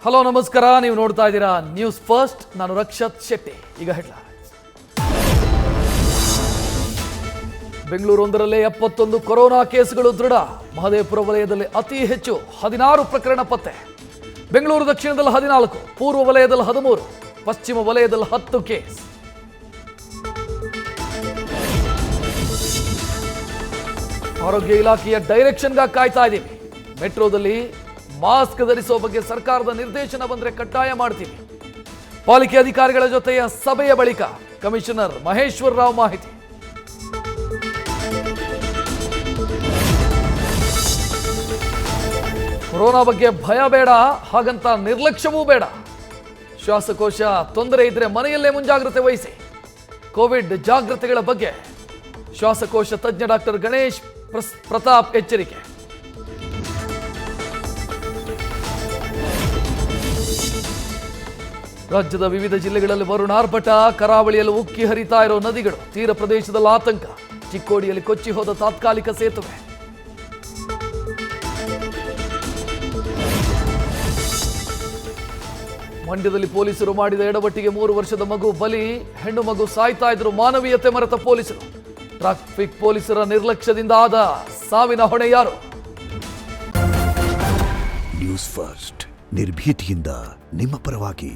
Hello ನಮಸ್ಕಾರ, ನೀವು ನೋಡ್ತಾ ಇದ್ದೀರಾ ನ್ಯೂಸ್ ಫಸ್ಟ್. ನಾನು ರಕ್ಷತ್ ಶೆಟ್ಟಿ. ಈಗ ಹೆಡ್ಲೈನ್ಸ್. ಬೆಂಗಳೂರೊಂದರಲ್ಲೇ 71 ಕೊರೋನಾ ಕೇಸ್ಗಳು ದೃಢ. ಮಹದೇವಪುರ ವಲಯದಲ್ಲಿ ಅತಿ ಹೆಚ್ಚು 16 ಪ್ರಕರಣ ಪತ್ತೆ. ಬೆಂಗಳೂರು ದಕ್ಷಿಣದಲ್ಲಿ 14, ಪೂರ್ವ ವಲಯದಲ್ಲಿ 13, ಪಶ್ಚಿಮ ವಲಯದಲ್ಲಿ 10 ಕೇಸ್. ಆರೋಗ್ಯ ಇಲಾಖೆಯ ಡೈರೆಕ್ಷನ್ಗಾಗಿ ಕಾಯ್ತಾ ಇದ್ದೀವಿ. ಮೆಟ್ರೋದಲ್ಲಿ ಮಾಸ್ಕ್ ಧರಿಸುವ ಬಗ್ಗೆ ಸರ್ಕಾರದ ನಿರ್ದೇಶನ ಬಂದರೆ ಕಡ್ಡಾಯ ಮಾಡ್ತೀವಿ. ಪಾಲಿಕೆ ಅಧಿಕಾರಿಗಳ ಜೊತೆಯ ಸಭೆಯ ಬಳಿಕ ಕಮಿಷನರ್ ಮಹೇಶ್ವರ ರಾವ್ ಮಾಹಿತಿ. ಕೊರೋನಾ ಬಗ್ಗೆ ಭಯ ಬೇಡ, ಹಾಗಂತ ನಿರ್ಲಕ್ಷ್ಯವೂ ಬೇಡ. ಶ್ವಾಸಕೋಶ ತೊಂದರೆ ಇದ್ರೆ ಮನೆಯಲ್ಲೇ ಮುಂಜಾಗ್ರತೆ ವಹಿಸಿ. ಕೋವಿಡ್ ಜಾಗೃತಿಗಳ ಬಗ್ಗೆ ಶ್ವಾಸಕೋಶ ತಜ್ಞ ಡಾಕ್ಟರ್ ಗಣೇಶ್ ಪ್ರತಾಪ್ ಎಚ್ಚರಿಕೆ. ರಾಜ್ಯದ ವಿವಿಧ ಜಿಲ್ಲೆಗಳಲ್ಲಿ ವರುಣಾರ್ಭಟ. ಕರಾವಳಿಯಲ್ಲಿ ಉಕ್ಕಿ ಹರಿತಾ ಇರೋ ನದಿಗಳು. ತೀರ ಪ್ರದೇಶದಲ್ಲಿ ಆತಂಕ. ಚಿಕ್ಕೋಡಿಯಲ್ಲಿ ಕೊಚ್ಚಿ ಹೋದ ತಾತ್ಕಾಲಿಕ ಸೇತುವೆ. ಮಂಡ್ಯದಲ್ಲಿ ಪೊಲೀಸರು ಮಾಡಿದ ಎಡವಟ್ಟಿಗೆ 3 ವರ್ಷದ ಮಗು ಬಲಿ. ಹೆಣ್ಣು ಮಗು ಸಾಯ್ತಾ ಇದ್ರು. ಮಾನವೀಯತೆ ಮರೆತ ಪೊಲೀಸರು. ಟ್ರಾಫಿಕ್ ಪೊಲೀಸರ ನಿರ್ಲಕ್ಷ್ಯದಿಂದ ಆದ ಸಾವಿನ ಹೊಣೆ ಯಾರು? ನ್ಯೂಸ್ ಫಸ್ಟ್, ನಿರ್ಭೀತಿಯಿಂದ ನಿಮ್ಮ ಪರವಾಗಿ.